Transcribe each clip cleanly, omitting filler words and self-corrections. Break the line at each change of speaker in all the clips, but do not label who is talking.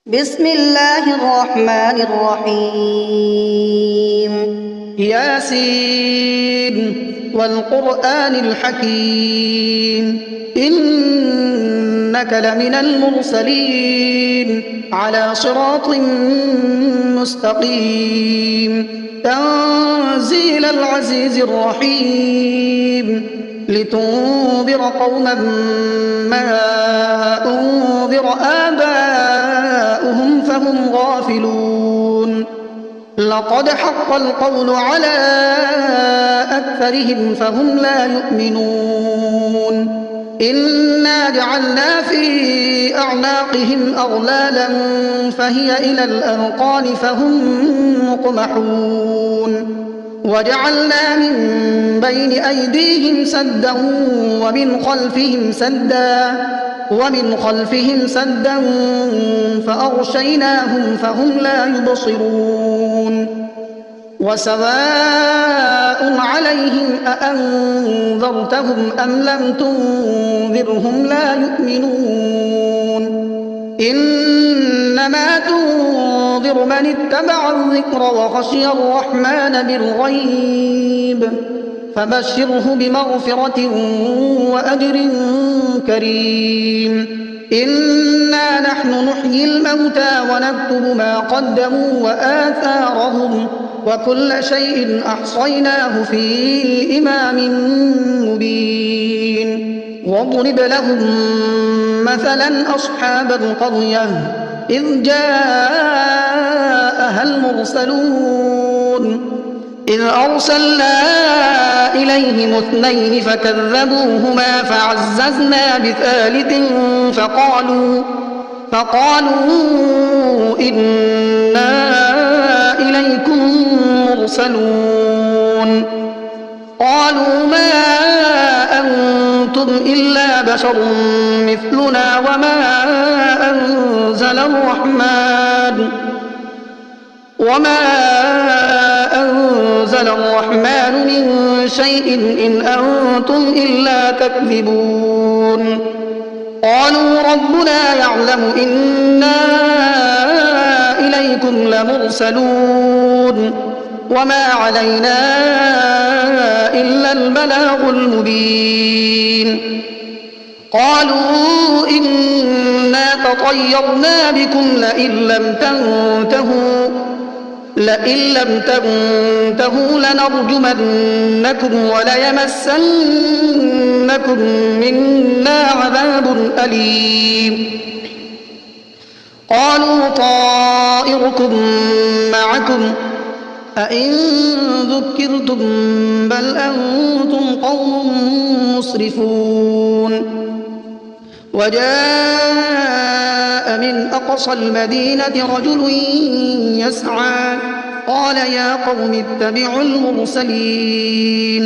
بسم الله الرحمن الرحيم
ياسين والقرآن الحكيم إنك لمن المرسلين على صراط مستقيم تنزيل العزيز الرحيم لتنذر قوما ما أنذر آباؤهم فهم غافلون لقد حق القول على أكثرهم فهم لا يؤمنون إنا جعلنا في أعناقهم أغلالا فهي إلى الأذقان فهم مقمحون وجعلنا من بين أيديهم سدا ومن خلفهم سدا فأغشيناهم فهم لا يبصرون وسواء عليهم أأنذرتهم أم لم تنذرهم لا يؤمنون إنما تنذر من اتبع الذكر وخشي الرحمن بالغيب فبشره بمغفرة وأجر كريم إنا نحن نحيي الموتى ونكتب ما قدموا وآثارهم وكل شيء أحصيناه في إمام مبين واضرب لهم مثلا أصحاب القرية إذ جاءها المرسلون إذ أرسلنا إليهم اثنين فكذبوهما فعززنا بثالث فقالوا إنا إليكم مرسلون قالوا ما أنتم إلا بشر مثلنا وما أنزل الرحمن من شيء إن أنتم إلا تكذبون قالوا ربنا يعلم إنا إليكم لمرسلون وما علينا إلا البلاغ المبين قالوا إنا تطيرنا بكم لئن لم تنتهوا لنرجمنكم وليمسنكم منا عذاب أليم قالوا طائركم معكم أئن ذكرتم بل أنتم قوم مسرفون وجاء من أقصى المدينة رجل يسعى قال يا قوم اتبعوا المرسلين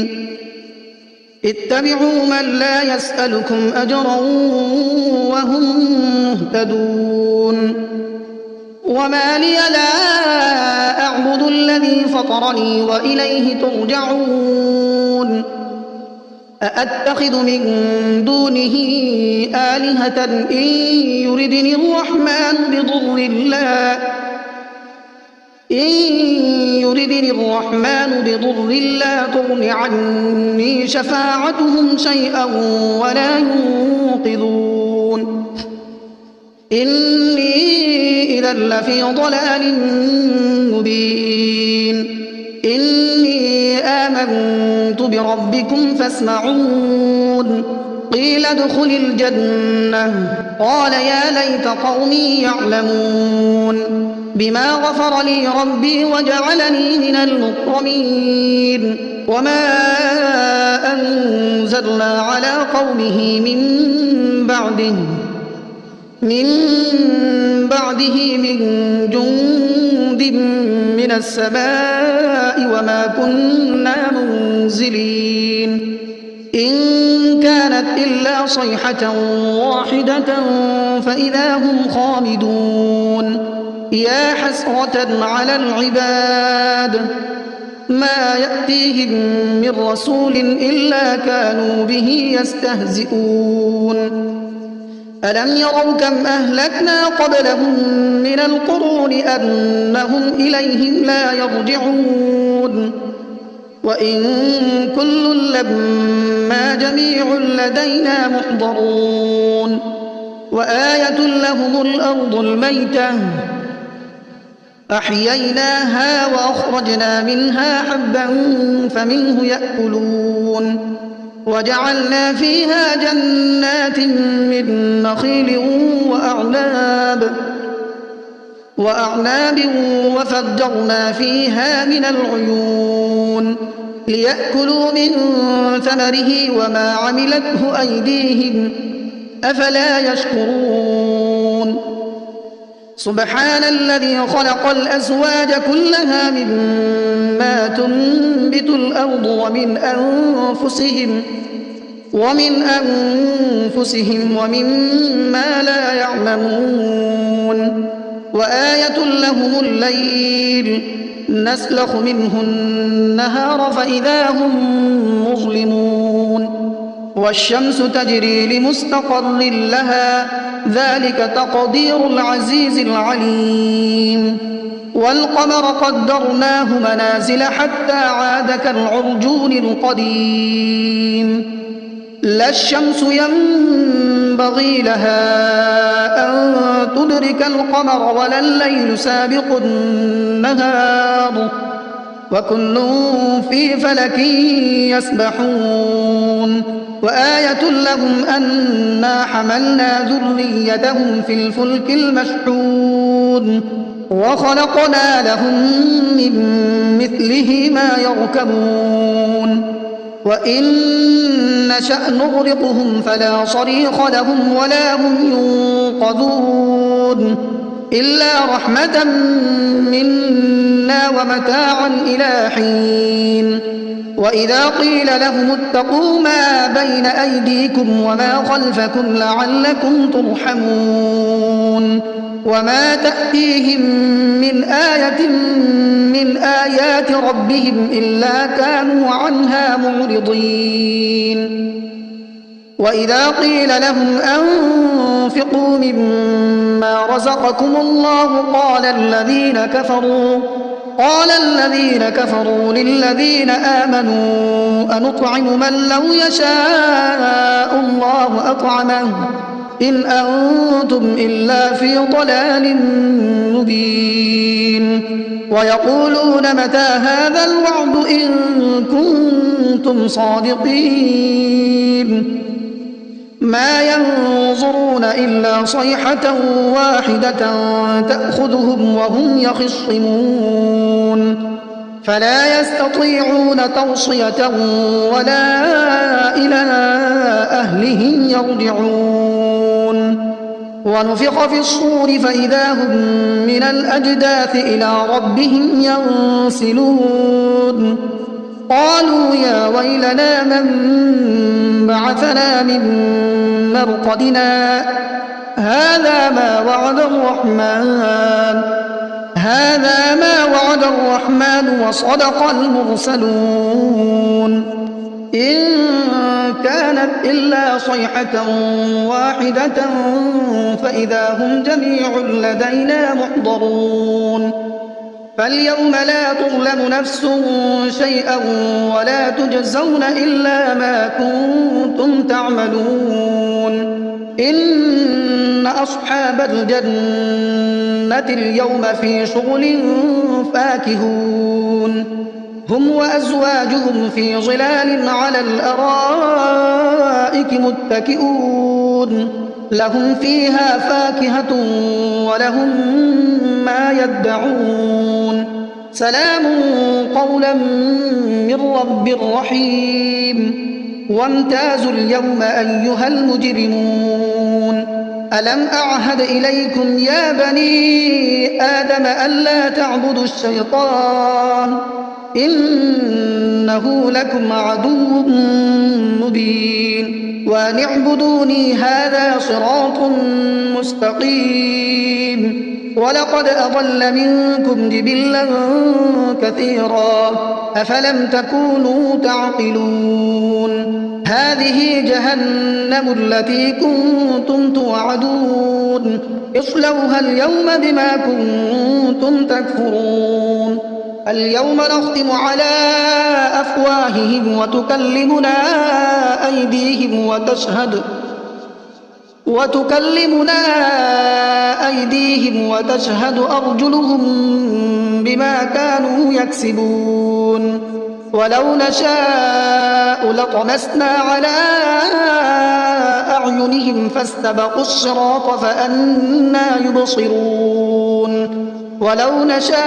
اتبعوا من لا يسألكم أجرا وهم مهتدون وما لي لا أعبد الذي فطرني وإليه ترجعون أأتخذ من دونه آلهة إن يردني الرحمن بضر لا تغن عني شفاعتهم شيئا ولا ينقذون إني إذا لفي ضلال مبين إني آمنت بربكم فاسمعون قيل ادخل الجنة قال يا ليت قومي يعلمون بما غفر لي ربي وجعلني من المكرمين وما أنزلنا على قومه من بعده من جند من السماء وما كنا منزلين إن كانت إلا صيحة واحدة فإذا هم خامدون يا حسرة على العباد ما يأتيهم من رسول إلا كانوا به يستهزئون ألم يروا كم أهلكنا قبلهم من القرون أنهم إليهم لا يرجعون وإن كل لما جميع لدينا محضرون وآية لهم الأرض الميتة أحييناها وأخرجنا منها حبا فمنه يأكلون وجعلنا فيها جنات من نخيل وأعناب وفجرنا فيها من العيون ليأكلوا من ثمره وما عملته أيديهم أفلا يشكرون سبحان الذي خلق الأزواج كلها مما تنبت الأرض ومن أنفسهم ومما لا يعلمون وآية لهم الليل نسلخ منه النهار فإذا هم مظلمون والشمس تجري لمستقر لها ذلك تقدير العزيز العليم والقمر قدرناه منازل حتى عاد كالعرجون القديم لا الشمس ينبغي لها أن تدرك القمر ولا الليل سابق النهار وكل في فلك يسبحون وآية لهم أنا حملنا ذريتهم في الفلك المشحون وخلقنا لهم من مثله ما يركبون وإن نشأ نغرقهم فلا صريخ لهم ولا هم ينقذون إلا رحمة منا ومتاعا إلى حين وإذا قيل لهم اتقوا ما بين أيديكم وما خلفكم لعلكم ترحمون وما تأتيهم من آية من آيات ربهم إلا كانوا عنها معرضين وإذا قيل لهم أنفقوا مما رزقكم الله قال الذين كفروا للذين آمنوا أنطعم من لو يشاء الله أطعمه إن أنتم إلا في ضلال مبين ويقولون متى هذا الوعد إن كنتم صادقين ما ينظرون إلا صيحة واحدة تأخذهم وهم يخصمون فلا يستطيعون توصية ولا إلى أهلهم يرجعون ونفخ في الصور فإذا هم من الأجداث إلى ربهم ينسلون قالوا يا ويلنا من بعثنا من مرقدنا هذا ما وعد الرحمن وصدق المرسلون إن كانت إلا صيحة واحدة فإذا هم جميع لدينا محضرون فاليوم لا تظلم نفس شيئا ولا تجزون إلا ما كنتم تعملون إن أصحاب الجنة اليوم في شغل فاكهون هم وأزواجهم في ظلال على الأرائك متكئون لهم فيها فاكهة ولهم ما يدعون سلام قولا من رب رحيم وامتازوا اليوم أيها المجرمون ألم أعهد إليكم يا بني آدم ألا تعبدوا الشيطان إنه لكم عدو مبين وأن اعبدوني هذا صراط مستقيم ولقد أضل منكم جبلا كثيرا أفلم تكونوا تعقلون هذه جهنم التي كنتم توعدون اصلوها اليوم بما كنتم تكفرون اليوم نختم على أفواههم وتكلمنا أيديهم وتشهد أرجلهم بما كانوا يكسبون ولو نشاء لطمسنا على أعينهم فاستبقوا الصراط فأنى يبصرون ولو نشاء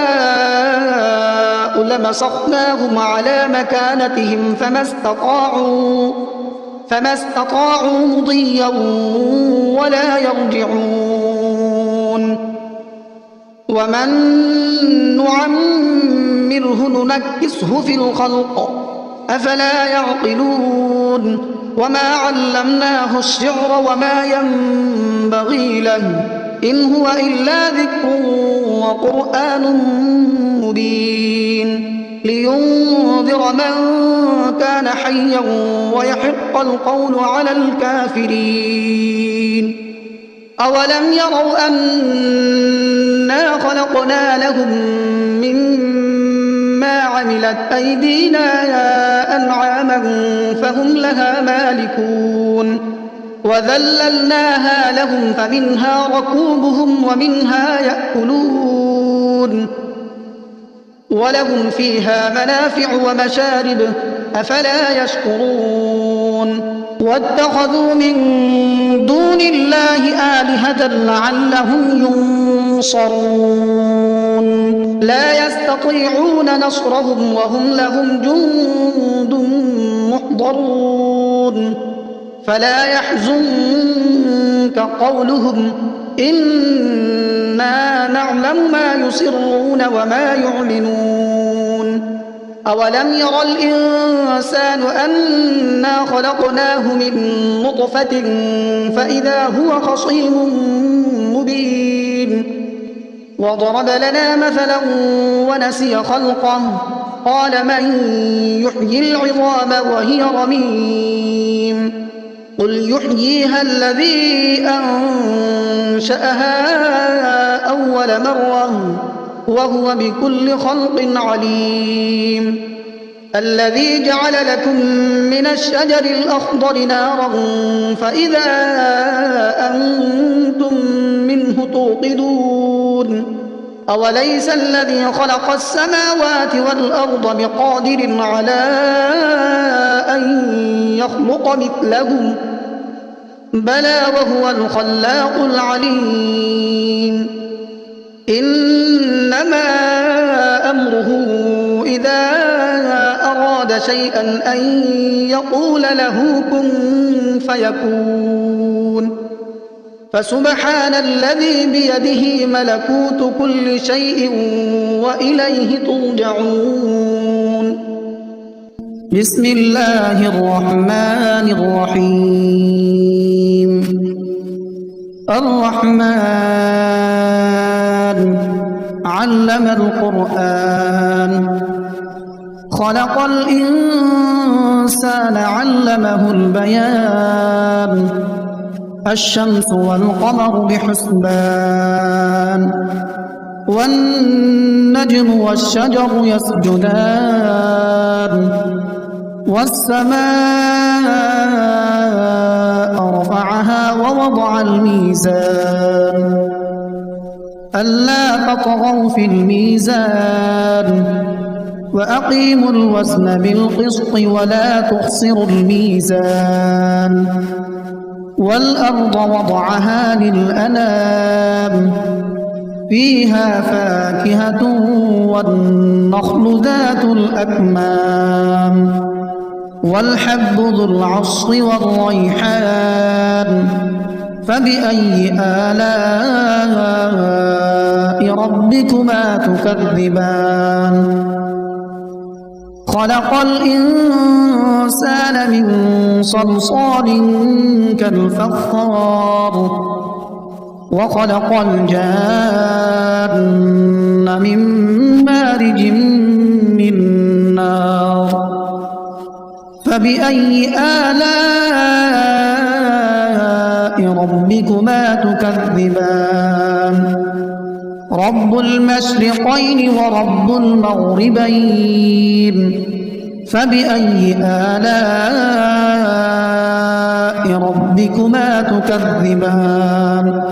لمسخناهم على مكانتهم فما استطاعوا مضيا ولا يرجعون ومن نعمره ننكسه في الخلق أفلا يعقلون وما علمناه الشعر وما ينبغي له إن هو إلا ذكر وقرآن مبين لينذر من كان حيا ويحق القول على الكافرين أولم يروا أنا خلقنا لهم مما عملت أيدينا أنعاما فهم لها مالكون وذللناها لهم فمنها ركوبهم ومنها يأكلون ولهم فيها منافع ومشارب أفلا يشكرون واتخذوا من دون الله آلهة لعلهم ينصرون لا يستطيعون نصرهم وهم لهم جند محضرون فلا يحزنك قولهم إنا نعلم ما يسرون وما يعلنون أولم ير الإنسان أنا خلقناه من نطفة فإذا هو خصيم مبين وضرب لنا مثلا ونسي خلقه قال من يحيي العظام وهي رميم قل يحييها الذي أنشأها أول مرة وهو بكل خلق عليم الذي جعل لكم من الشجر الأخضر نارا فإذا أنتم منه توقدون أوليس الذي خلق السماوات والأرض بقادر على أن يخلق مثلهم بلى وهو الخلاق العليم إنما أمره إذا أراد شيئا أن يقول له كن فيكون فسبحان الذي بيده ملكوت كل شيء وإليه ترجعون بسم الله الرحمن الرحيم الرحمن علم القرآن خلق الإنسان علمه البيان الشمس والقمر بحسبان والنجم والشجر يسجدان والسماء رفعها ووضع الميزان ألا تطغوا في الميزان وأقيموا الوزن بالقسط ولا تخسروا الميزان والأرض وضعها للأنام فيها فاكهة والنخل ذات الأكمام والحب ذو العصف والريحان فبأي آلاء ربكما تكذبان خلق الإنسان من صلصال كالفخار وخلق الجان من مارج من نار فبأي آلاء ربكما تكذبان رب المشرقين ورب المغربين فبأي آلاء ربكما تكذبان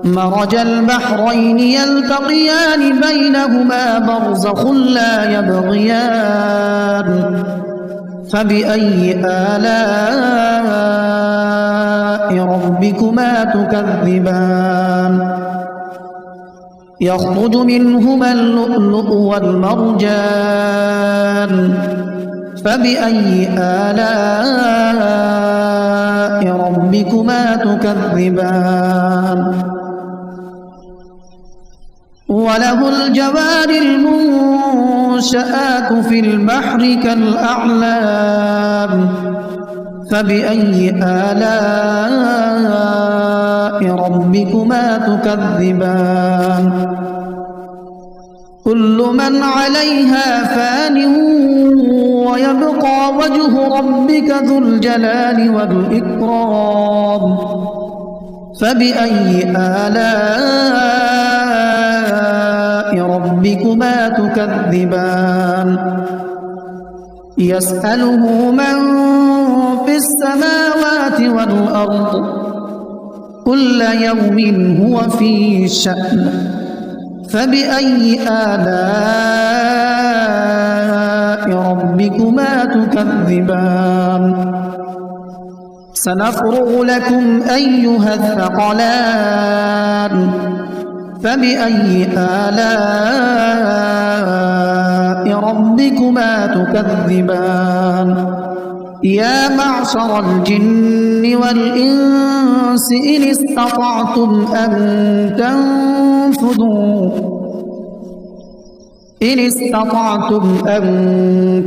مرج البحرين يلتقيان بينهما برزخ لا يبغيان فبأي آلاء ربكما تكذبان يخرج منهما اللؤلؤ والمرجان فبأي آلاء ربكما تكذبان وله الجوار المنشآت في البحر كالأعلام فبأي آلاء ربكما تكذبان كل من عليها فان ويبقى وجه ربك ذو الجلال والإكرام فبأي آلاء ربكما تكذبان يسأله من في السماوات والأرض كل يوم هو في شأن فبأي آلاء ربكما تكذبان سنفرغ لكم أيها الثقلان فبأي آلاء ربكما تكذبان يا معشر الجن والإنس إن استطعتم أن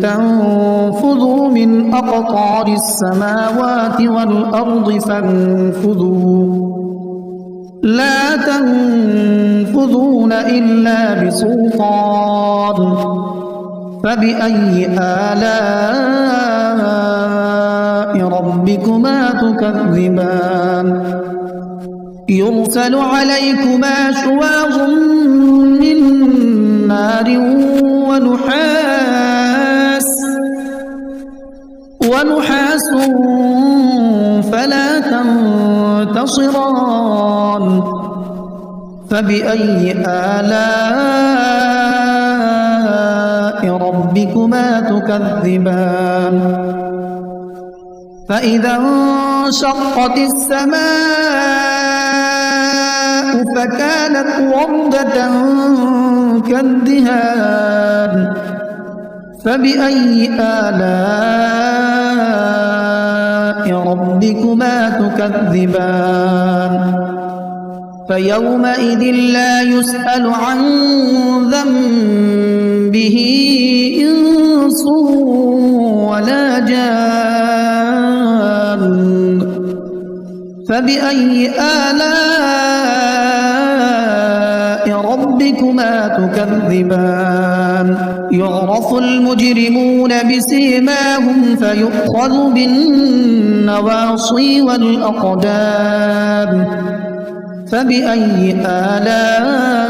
تنفذوا من أقطار السماوات والأرض فانفذوا لا تنفذون إلا بسلطان فبأي آلاء ربكما تكذبان يرسل عليكما شواظ من نار ونحاس فلا تنتصران فبأي آلاء ربكما تكذبان فإذا انشقت السماء فكانت وردة كالدهان فبأي آلاء ربكما تكذبان فيومئذ لا يسأل عن ذنبه إنس ولا جان فبأي آلاء ربكما تكذبان يعرف المجرمون بسيماهم فيؤخذ بالنواصي والأقدام فبأي آلاء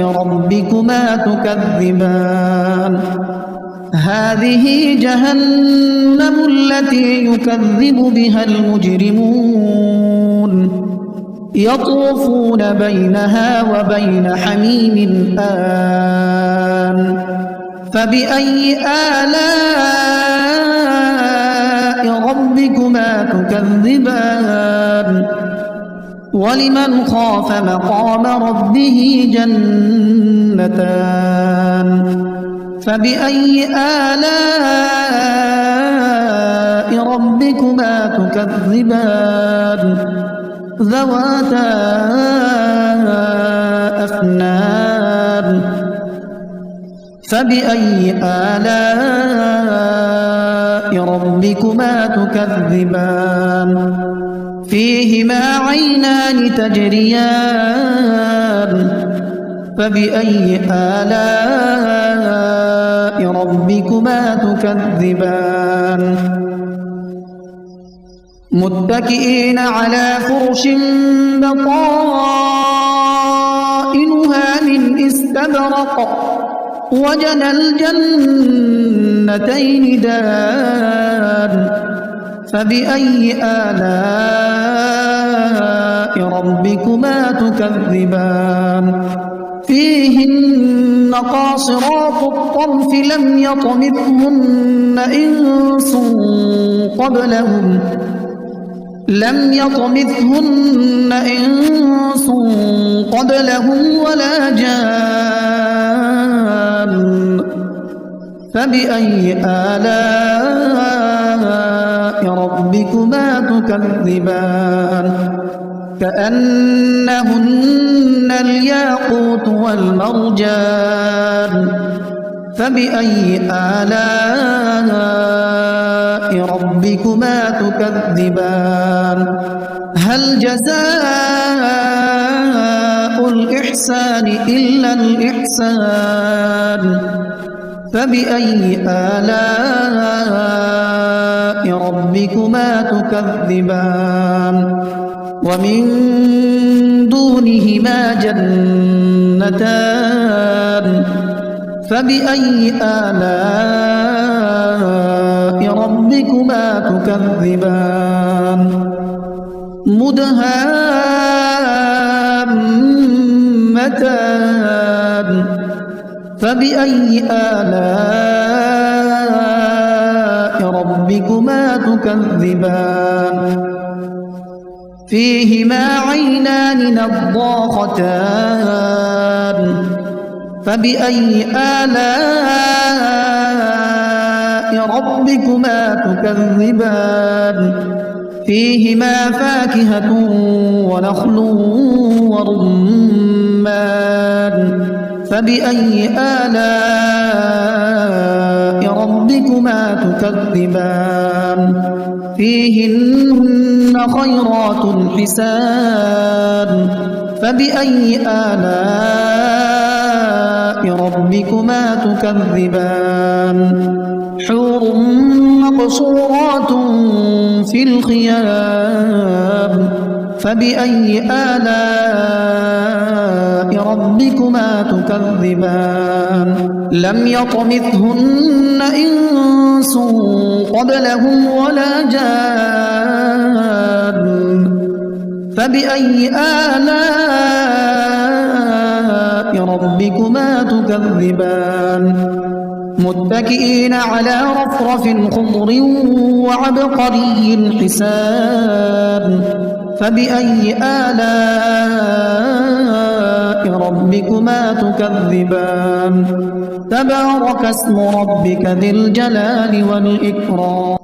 ربكما تكذبان هذه جهنم التي يكذب بها المجرمون يطوفون بينها وبين حميم آن فبأي آلاء ربكما تكذبان ولمن خاف مقام ربه جنتان فبأي آلاء ربكما تكذبان ذواتا أفنان فبأي آلاء ربكما تكذبان فيهما عينان تجريان فبأي آلاء ربكما تكذبان متكئين على فرش بطائنها من استبرق وجنى الجنتين دان فبأي آلاء ربكما تكذبان فيهن قاصرات الطرف لم يطمثهن إنس قبلهم ولا جان فبأي آلاء ربكما تكذبان كأنهن الياقوت والمرجان فبأي آلاء ربكما تكذبان هل جزاء الإحسان إلا الإحسان فبأي آلاء ربكما تكذبان ومن دونهما جنتان فبأي آلاء ربكما تكذبان مدهامتان فبأي آلاء ربكما تكذبان فيهما عينان نضاختان فبأي آلاء ربكما تكذبان فيهما فاكهة ونخل ورمان فبأي آلاء ربكما تكذبان فيهن خيرات حسان فبأي آلاء ربكما تكذبان حور مقصورات في الخيام فبأي آلاء ربكما تكذبان لم يطمثهن إنس قبلهم ولا جان فبأي آلاء ربكما تكذبان متكئين على رفرف خضر وعبقري حسان فبأي آلاء ربكما تكذبان تبارك اسم ربك ذي الجلال والإكرام